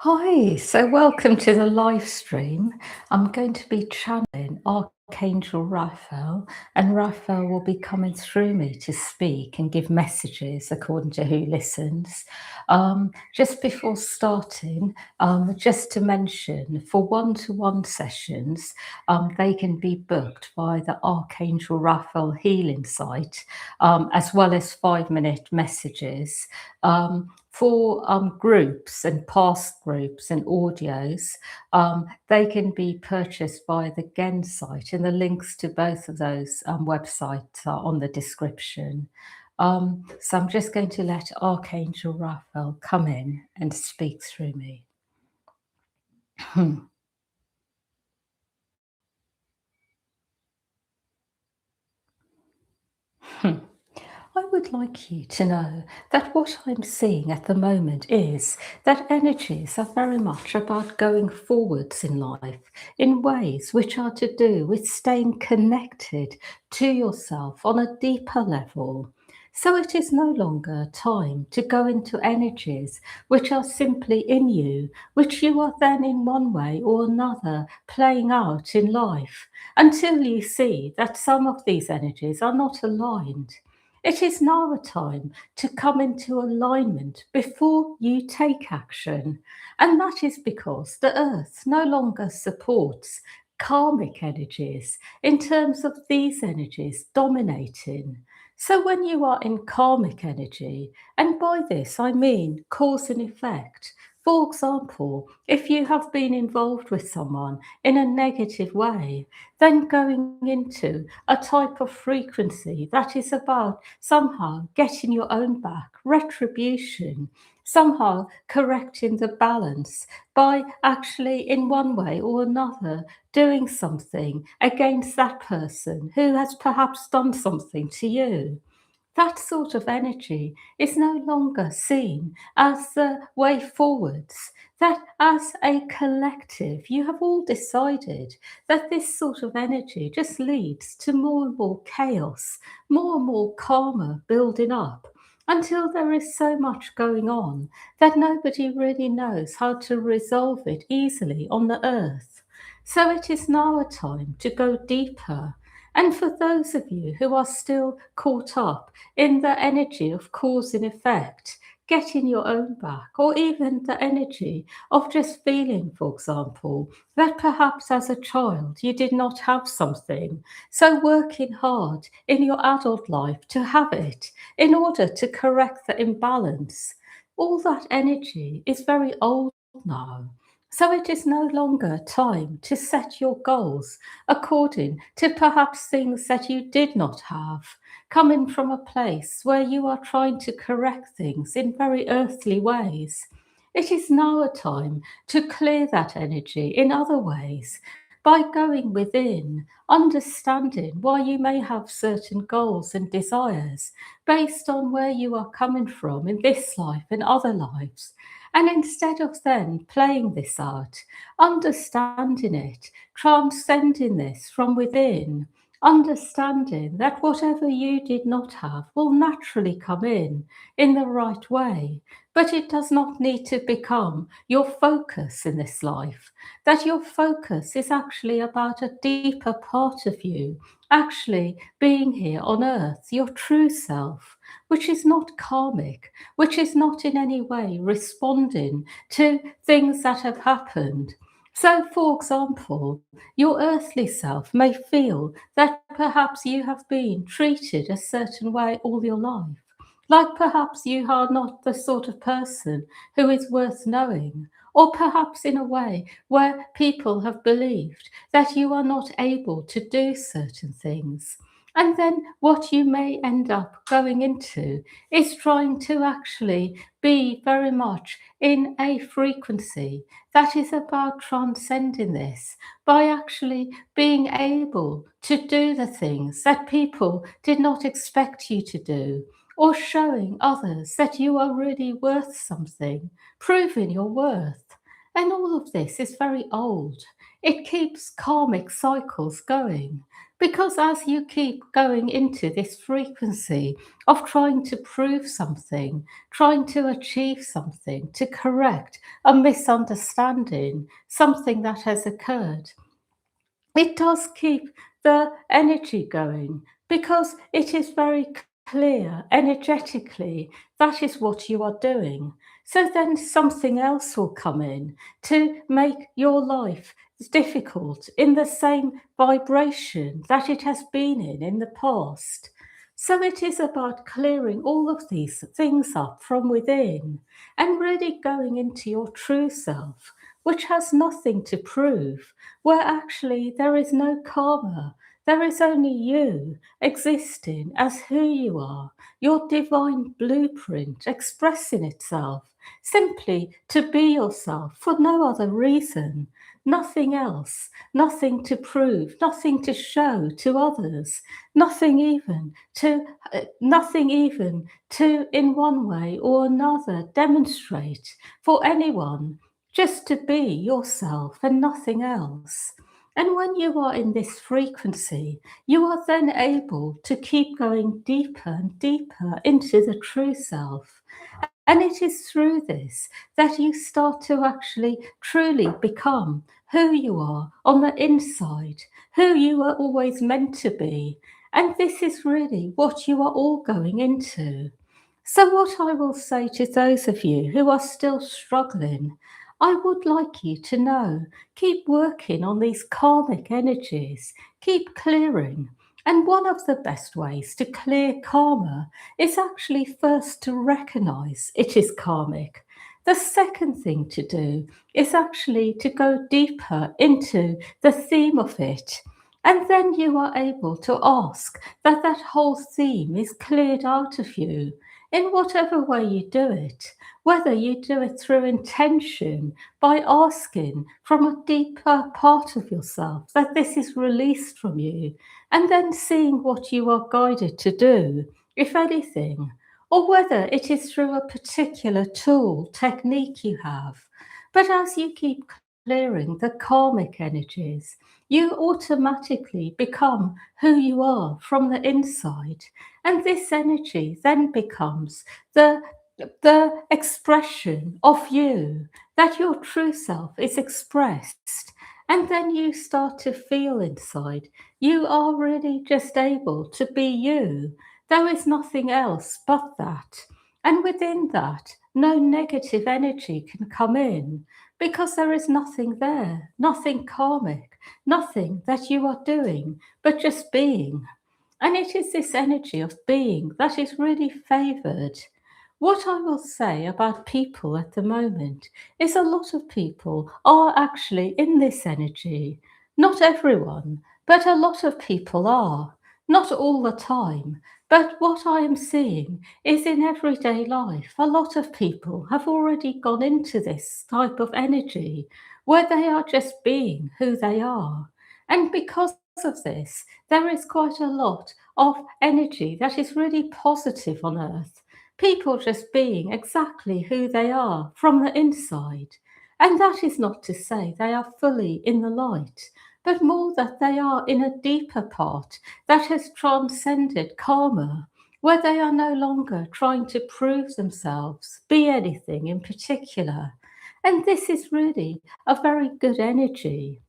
Hi, so welcome to the live stream. I'm going to be channeling Archangel Raphael, and Raphael will be coming through me to speak and give messages according to who listens. Just before starting, just to mention for one-to-one sessions, they can be booked by the Archangel Raphael healing site, as well as 5-minute messages. For groups and past groups and audios, they can be purchased by the Gen site, and the links to both of those websites are on the description. So I'm just going to let Archangel Raphael come in and speak through me. I would like you to know that what I'm seeing at the moment is that energies are very much about going forwards in life in ways which are to do with staying connected to yourself on a deeper level. So it is no longer time to go into energies which are simply in you, which you are then in one way or another playing out in life until you see that some of these energies are not aligned. It is now a time to come into alignment before you take action. And that is because the earth no longer supports karmic energies in terms of these energies dominating. So when you are in karmic energy, and by this I mean cause and effect, for example, if you have been involved with someone in a negative way, then going into a type of frequency that is about somehow getting your own back, retribution, somehow correcting the balance by actually, in one way or another, doing something against that person who has perhaps done something to you. That sort of energy is no longer seen as the way forwards. That as a collective, you have all decided that this sort of energy just leads to more and more chaos, more and more karma building up until there is so much going on that nobody really knows how to resolve it easily on the earth. So it is now a time to go deeper. And for those of you who are still caught up in the energy of cause and effect, getting your own back, or even the energy of just feeling, for example, that perhaps as a child you did not have something. So working hard in your adult life to have it in order to correct the imbalance. All that energy is very old now. So it is no longer time to set your goals according to perhaps things that you did not have, coming from a place where you are trying to correct things in very earthly ways. It is now a time to clear that energy in other ways by going within, understanding why you may have certain goals and desires based on where you are coming from in this life and other lives. And instead of then playing this out, understanding it, transcending this from within, understanding that whatever you did not have will naturally come in the right way. But it does not need to become your focus in this life. That your focus is actually about a deeper part of you, actually being here on earth, your true self, which is not karmic, which is not in any way responding to things that have happened. So, for example, your earthly self may feel that perhaps you have been treated a certain way all your life. Like perhaps you are not the sort of person who is worth knowing, or perhaps in a way where people have believed that you are not able to do certain things. And then what you may end up going into is trying to actually be very much in a frequency that is about transcending this by actually being able to do the things that people did not expect you to do, or showing others that you are really worth something, proving your worth. And all of this is very old. It keeps karmic cycles going. Because as you keep going into this frequency of trying to prove something, trying to achieve something, to correct a misunderstanding, something that has occurred, it does keep the energy going because it is very clear energetically that is what you are doing. So then something else will come in to make your life difficult in the same vibration that it has been in the past. So it is about clearing all of these things up from within and really going into your true self, which has nothing to prove, where actually there is no karma. There is only you existing as who you are, your divine blueprint expressing itself simply to be yourself for no other reason, nothing else, nothing to prove, nothing to show to others, nothing even to in one way or another demonstrate for anyone, just to be yourself and nothing else. And when you are in this frequency, you are then able to keep going deeper and deeper into the true self. And it is through this that you start to actually truly become who you are on the inside, who you were always meant to be. And this is really what you are all going into. So, what I will say to those of you who are still struggling, I would like you to know keep working on these karmic energies, keep clearing. And one of the best ways to clear karma is actually first to recognize it is karmic. The second thing to do is actually to go deeper into the theme of it. And then you are able to ask that that whole theme is cleared out of you in whatever way you do it, whether you do it through intention, by asking from a deeper part of yourself that this is released from you, and then seeing what you are guided to do, if anything, or whether it is through a particular tool, technique you have. But as you keep clearing the karmic energies, you automatically become who you are from the inside. And this energy then becomes the expression of you, that your true self is expressed. And then you start to feel inside you are really just able to be you. There is nothing else but that. And within that, no negative energy can come in because there is nothing there, nothing karmic, nothing that you are doing, but just being. And it is this energy of being that is really favored. What I will say about people at the moment is a lot of people are actually in this energy. Not everyone, but a lot of people are. Not all the time. But what I am seeing is in everyday life, a lot of people have already gone into this type of energy where they are just being who they are. And because of this, there is quite a lot of energy that is really positive on Earth. People just being exactly who they are from the inside. And that is not to say they are fully in the light, but more that they are in a deeper part that has transcended karma, where they are no longer trying to prove themselves, be anything in particular. And this is really a very good energy.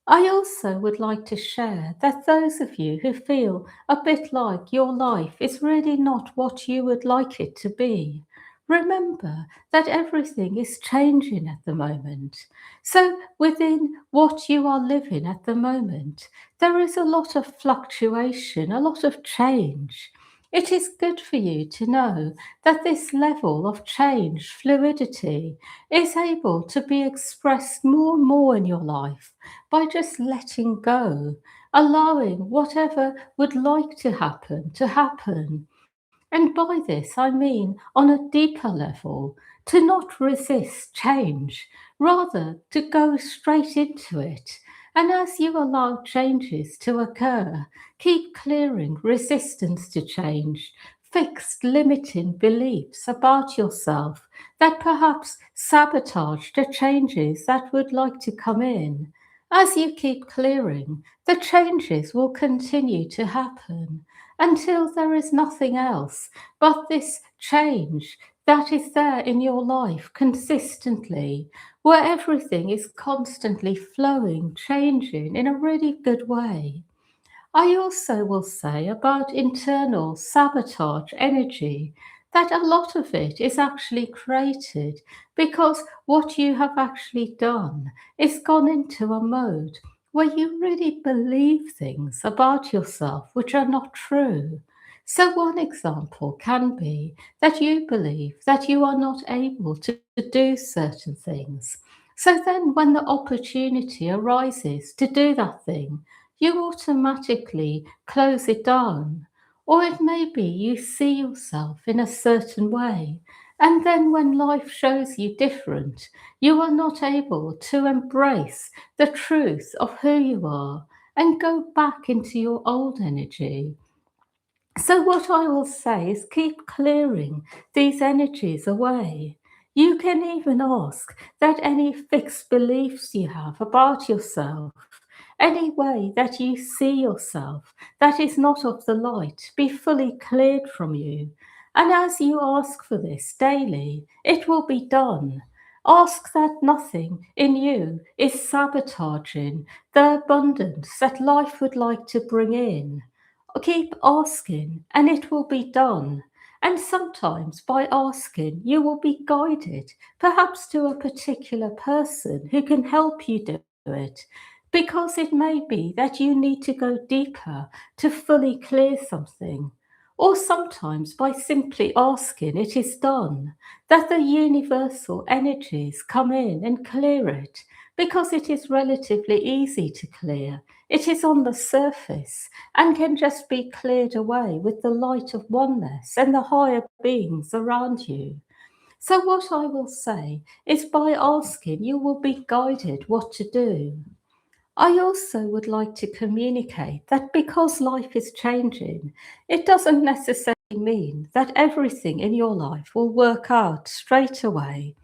I also would like to share that those of you who feel a bit like your life is really not what you would like it to be, remember that everything is changing at the moment. So, within what you are living at the moment, there is a lot of fluctuation, a lot of change. It is good for you to know that this level of change, fluidity, is able to be expressed more and more in your life by just letting go, allowing whatever would like to happen. And by this, I mean on a deeper level, to not resist change, rather to go straight into it. And as you allow changes to occur, keep clearing resistance to change, fixed limiting beliefs about yourself that perhaps sabotage the changes that would like to come in. As you keep clearing, the changes will continue to happen until there is nothing else but this change that is there in your life consistently, where everything is constantly flowing, changing in a really good way. I also will say about internal sabotage energy that a lot of it is actually created because what you have actually done is gone into a mode where you really believe things about yourself which are not true. So, one example can be that you believe that you are not able to do certain things. So, then when the opportunity arises to do that thing, you automatically close it down. Or it may be you see yourself in a certain way, and then when life shows you different, you are not able to embrace the truth of who you are and go back into your old energy. So, what I will say is keep clearing these energies away. You can even ask that any fixed beliefs you have about yourself, any way that you see yourself that is not of the light, be fully cleared from you. And as you ask for this daily, it will be done. Ask that nothing in you is sabotaging the abundance that life would like to bring in. Keep asking, and it will be done. And sometimes by asking, you will be guided, perhaps to a particular person who can help you do it. Because it may be that you need to go deeper to fully clear something. Or sometimes by simply asking, it is done, that the universal energies come in and clear it, because it is relatively easy to clear. It is on the surface and can just be cleared away with the light of oneness and the higher beings around you. So, what I will say is by asking, you will be guided what to do. I also would like to communicate that because life is changing, it doesn't necessarily mean that everything in your life will work out straight away.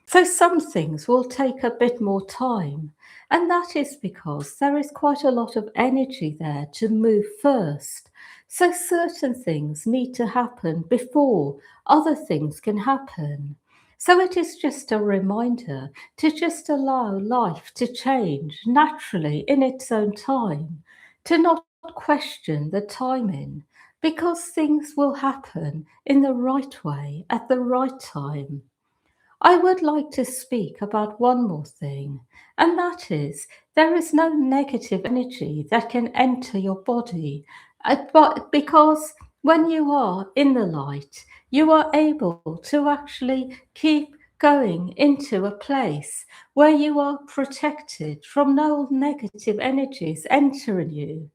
So some things will take a bit more time, and that is because there is quite a lot of energy there to move first. So certain things need to happen before other things can happen. So it is just a reminder to just allow life to change naturally in its own time, to not question the timing, because things will happen in the right way at the right time. I would like to speak about one more thing, and that is there is no negative energy that can enter your body, but because when you are in the light, you are able to actually keep going into a place where you are protected from no negative energies entering you.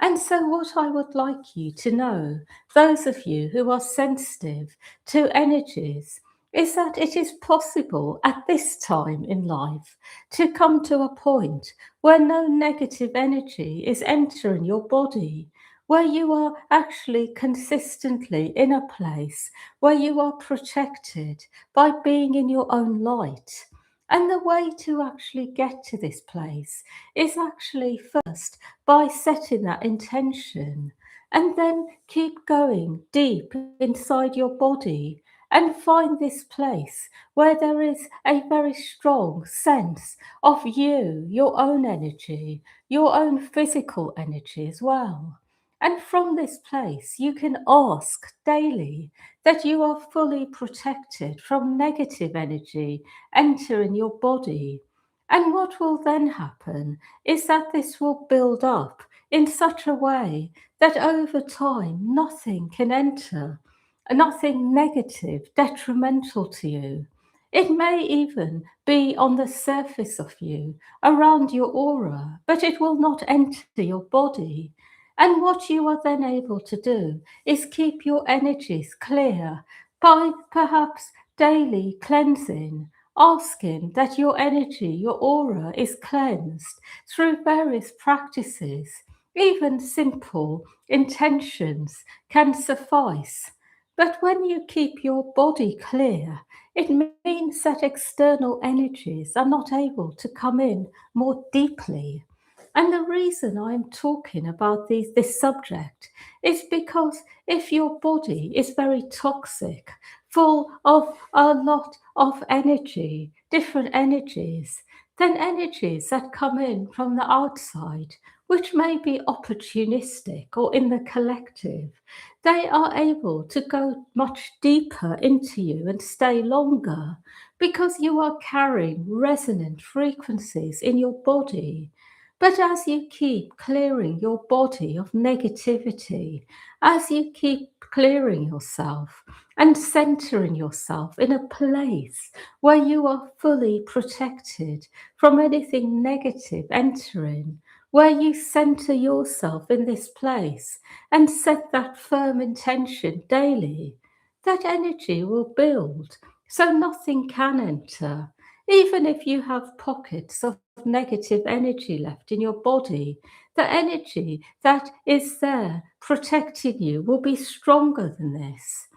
And so, what I would like you to know, those of you who are sensitive to energies, is that it is possible at this time in life to come to a point where no negative energy is entering your body, where you are actually consistently in a place where you are protected by being in your own light. And the way to actually get to this place is actually first by setting that intention and then keep going deep inside your body and find this place where there is a very strong sense of you, your own energy, your own physical energy as well. And from this place, you can ask daily that you are fully protected from negative energy entering your body. And what will then happen is that this will build up in such a way that over time nothing can enter, nothing negative, detrimental to you. It may even be on the surface of you, around your aura, but it will not enter your body. And what you are then able to do is keep your energies clear by perhaps daily cleansing, asking that your energy, your aura is cleansed through various practices. Even simple intentions can suffice. But when you keep your body clear, it means that external energies are not able to come in more deeply. And the reason I'm talking about this subject is because if your body is very toxic, full of a lot of energy, different energies, then energies that come in from the outside, which may be opportunistic or in the collective, they are able to go much deeper into you and stay longer because you are carrying resonant frequencies in your body. But as you keep clearing your body of negativity, as you keep clearing yourself and centering yourself in a place where you are fully protected from anything negative entering, where you center yourself in this place and set that firm intention daily, that energy will build so nothing can enter. Even if you have pockets of negative energy left in your body, the energy that is there protecting you will be stronger than this.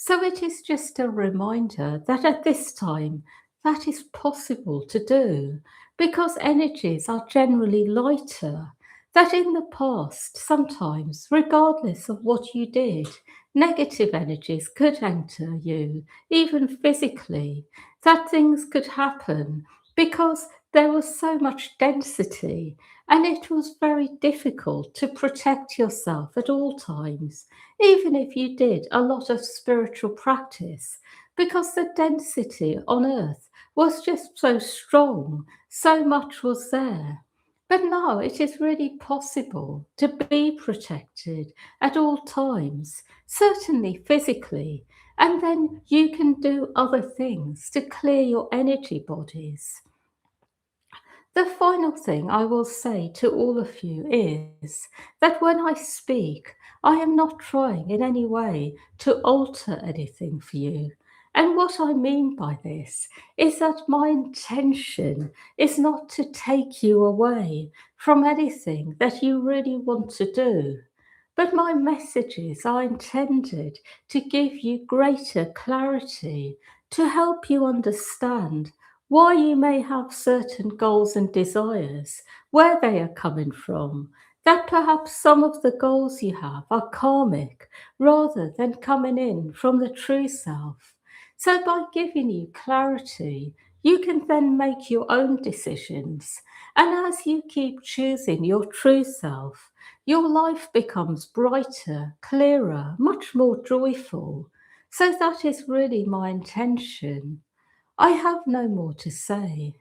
So it is just a reminder that at this time that is possible to do because energies are generally lighter. That in the past, sometimes, regardless of what you did, negative energies could enter you, even physically, that things could happen because there was so much density and it was very difficult to protect yourself at all times even if you did a lot of spiritual practice, because the density on earth was just so strong, so much was there. But now it is really possible to be protected at all times, certainly physically, and then you can do other things to clear your energy bodies. The final thing I will say to all of you is that when I speak, I am not trying in any way to alter anything for you. And what I mean by this is that my intention is not to take you away from anything that you really want to do. But my messages are intended to give you greater clarity, to help you understand why you may have certain goals and desires, where they are coming from, that perhaps some of the goals you have are karmic rather than coming in from the true self. So, by giving you clarity, you can then make your own decisions. And as you keep choosing your true self, your life becomes brighter, clearer, much more joyful. So, that is really my intention. I have no more to say.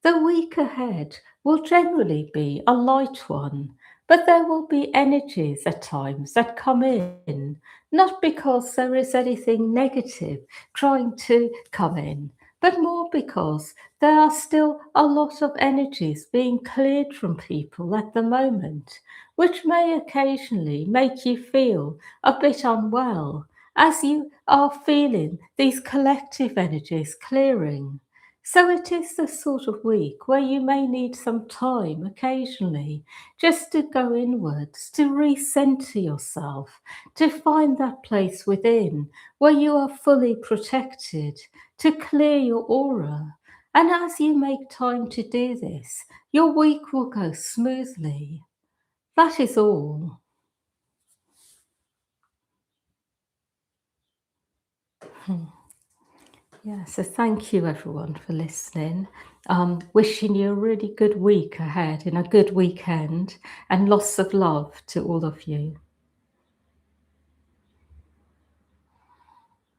The week ahead will generally be a light one, but there will be energies at times that come in, not because there is anything negative trying to come in, but more because there are still a lot of energies being cleared from people at the moment, which may occasionally make you feel a bit unwell as you are feeling these collective energies clearing. So it is the sort of week where you may need some time occasionally just to go inwards, to recenter yourself, to find that place within where you are fully protected, to clear your aura. And as you make time to do this, your week will go smoothly. That is all. Yeah, so thank you everyone for listening. Wishing you a really good week ahead and a good weekend, and lots of love to all of you.